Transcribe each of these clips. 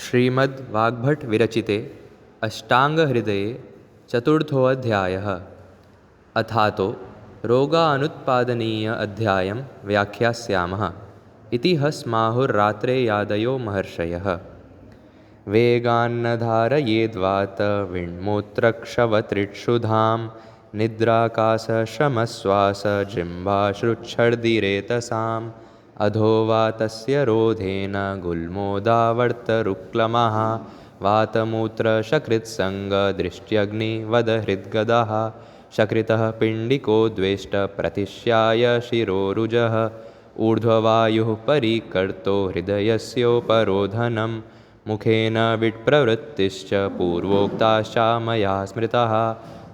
श्रीमद्वाग्भट विरचिते अष्टाङ्गहृदये चतुर्थोऽध्यायः। अथातो रोगानुत्पादनीय अध्यायं व्याख्यास्यामः। इति हस्माहुर्रात्रेयादयो महर्षयः। वेगान्नधारयेद्वात विण्मूत्रक्षवत्रिक्षुधां निद्राकाशश्रमश्वास जिह्वाश्रुच्छर्दिरेतसाम् अधो वातस्य रोधेन गुल्मोदावर्तरुक्लमः वातमूत्रशकृत्सङ्गदृष्ट्यग्निवदहृद्गदः शकृतः पिण्डिको द्वेष्ट प्रतिश्याय शिरोरुजः ऊर्ध्ववायुः परिकर्तो हृदयस्योपरोधनं मुखेन विट्प्रवृत्तिश्च पूर्वोक्ताश्च मया स्मृतः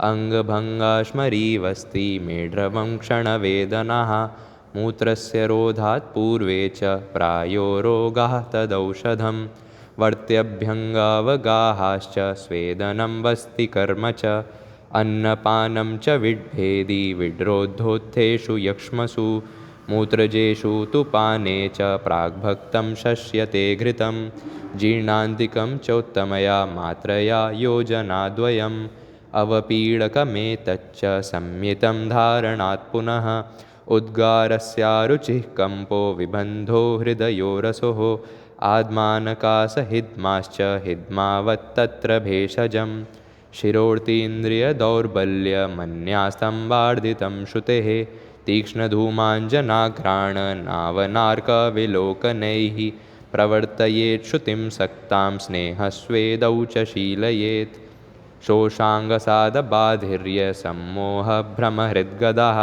अङ्गभङ्गाश्मरीवस्ति मेढ्रवं क्षणवेदनः मूत्रस्य रोधात् पूर्वे च प्रायो रोगाः तदौषधं वर्त्यभ्यङ्गावगाहाश्च स्वेदनं वस्तिकर्म च अन्नपानं च विड्भेदी विड्रोद्धोत्थेषु यक्ष्मसु मूत्रजेषु तु पाने च प्राग्भक्तं शस्यते घृतं जीर्णान्तिकं चोत्तमया मात्रया योजनाद्वयम् अवपीडकमेतच्च संयतं धारणात् पुनः उद्गारस्यारुचिः कम्पो विबन्धो हृदयोरसोः आद्मानकासहिद्माश्च हिद्मावत्तत्र भेषजं शिरोर्तीन्द्रियदौर्बल्यमन्यास्तम्बार्दितं श्रुतेः तीक्ष्णधूमाञ्जनाघ्राणनावनार्कविलोकनैः प्रवर्तयेत् श्रुतिं सक्तां स्नेहस्वेदौ च शीलयेत् शोषाङ्गसादबाधिर्यसम्मोहभ्रमहृद्गदः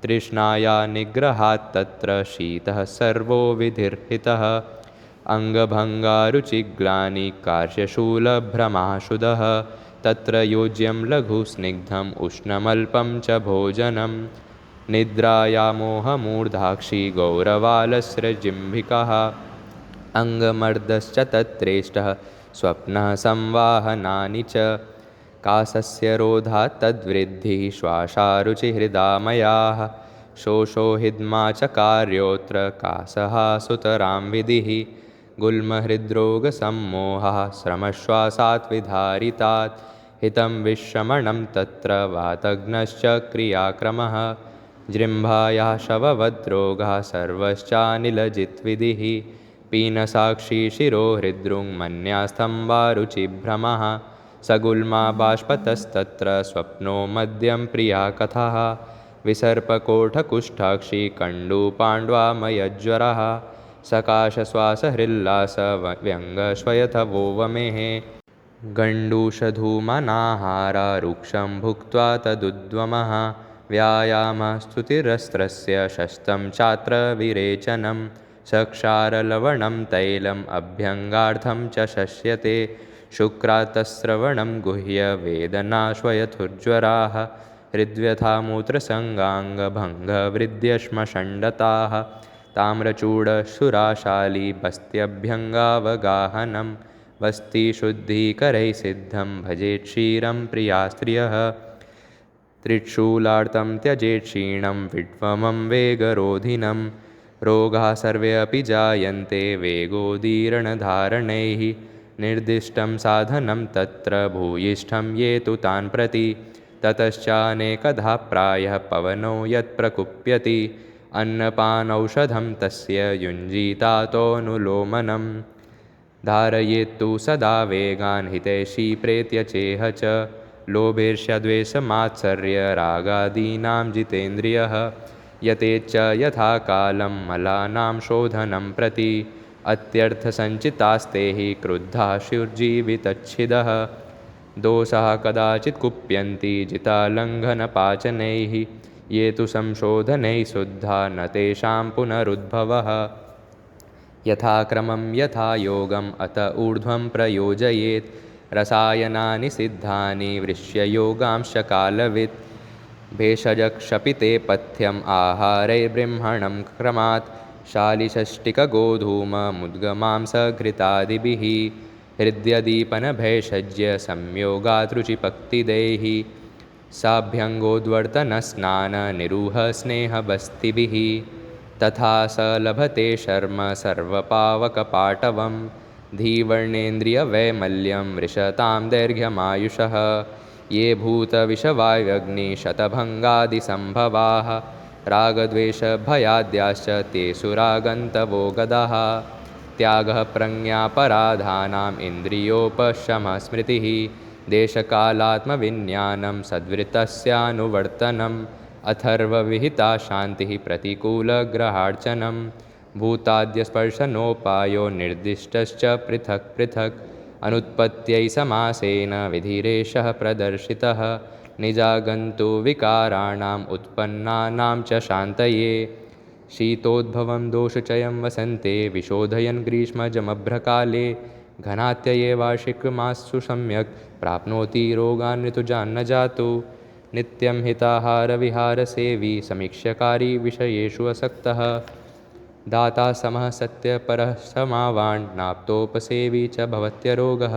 तृष्णाया निग्रहात् तत्र शीतः सर्वो विधिर्हितः अङ्गभङ्गारुचिग्लानिकार्श्यशूलभ्रमाशुदः तत्र योज्यं लघुस्निग्धम् उष्णमल्पं च भोजनं निद्रायामोहमूर्धाक्षी गौरवालस्रजिम्भिकः अङ्गमर्दश्च तत्रेष्टः स्वप्नः संवाहनानि च कासस्य रोधात् तद्वृद्धिः श्वासारुचिहृदामयाः शोषो हिद्मा च कार्योऽत्र कासः सुतरां विधिः गुल्महृद्रोगसम्मोहः श्रमश्वासात् विधारितात् हितं विश्रमणं तत्र वातघ्नश्च क्रियाक्रमः जृम्भायाः शववद्रोगः सर्वश्चानिलजित्विधिः पीनसाक्षी शिरो हृद्रुङ्मन्यास्तम्बारुचिभ्रमः सगुल्मा बाष्पतस्तत्र स्वप्नो मद्यं प्रिया कथः विसर्पकोठकुष्ठाक्षी कण्डूपाण्ड्वामयज्वरः सकाशश्वासहृल्लास व्यङ्गश्वयथवो वमेः गण्डूषधूमनाहारा रुक्षं भुक्त्वा तदुद्वमः व्यायामस्तुतिरस्त्रस्य शस्तं चात्र विरेचनं सक्षारलवणं तैलम् अभ्यङ्गार्थं च शस्यते शुक्रातस्रवणं गुह्यवेदनाश्वयथुर्ज्वराः हृद्व्यथा मूत्रसङ्गाङ्गभङ्गवृद्ध्यश्मषण्डताः ताम्रचूडशुराशाली बस्त्यभ्यङ्गावगाहनं वस्तिशुद्धीकरैः सिद्धं भजेत् क्षीरं प्रिया स्त्रियः त्रिशूलार्तं त्यजेत् क्षीणं विड्वमं वेगरोधिनं रोगाः सर्वे अपि जायन्ते वेगोदीर्णधारणैः निर्दिष्टं साधनं तत्र भूयिष्ठं ये तु तान् प्रति ततश्चानेकधा प्रायः पवनो यत्प्रकुप्यति अन्नपानौषधं तस्य युञ्जीतातोऽनुलोमनं धारयेत्तु सदा वेगान् हितैषी प्रेत्य चेह च लोभेर्ष्यद्वेषमात्सर्यरागादीनां जितेन्द्रियः यतेच्च यथा कालं मलानां शोधनं प्रति अत्यर्थसञ्चितास्ते हि क्रुद्धाः स्युर्जीवितच्छिदः दोषाः कदाचित् कुप्यन्ति जितालङ्घनपाचनैः ये तु संशोधनैः शुद्धा न तेषां पुनरुद्भवः यथाक्रमं यथा योगम् अत ऊर्ध्वं प्रयोजयेत् रसायनानि सिद्धानि वृष्ययोगांश्च कालवित् भेषजक्षपिते पथ्यम् आहारैर्बृंहणं क्रमात् शालिषष्टिकगोधूममुद्गमांसघृतादिभिः हृद्यदीपनभेषज्य संयोगात् रुचिपक्तिदैः साभ्यङ्गोद्वर्तनस्नाननिरूहस्नेहबस्तिभिः तथा स लभते शर्म सर्वपावकपाटवं धीवर्णेन्द्रियवैमल्यं वृषतां दैर्घ्यमायुषः ये भूतविषवायग्निशतभङ्गादिसम्भवाः रागद्वेषभयाद्याश्च ते सुरागन्तवो गदाः त्यागः प्रज्ञापराधानाम् इन्द्रियोपशमः स्मृतिः देशकालात्मविज्ञानं सद्वृत्तस्यानुवर्तनम् अथर्वविहिता शान्तिः प्रतिकूलग्रहार्चनं भूताद्यस्पर्शनोपायो निर्दिष्टश्च पृथक् पृथक् अनुत्पत्त्यै समासेन विधिरेषः प्रदर्शितः निजागन्तु विकाराणाम् उत्पन्नानां च शान्तये शीतोद्भवं दोषचयं वसन्ते विशोधयन् ग्रीष्मजमभ्रकाले घनात्यये वार्षिकमासु सम्यक् प्राप्नोति रोगान् ऋतुजान्न जातु नित्यं हिताहारविहारसेवी समीक्ष्यकारी विषयेषु असक्तः दाता समः सत्यपरः समावान् नाप्तोपसेवी च भवत्यरोगः।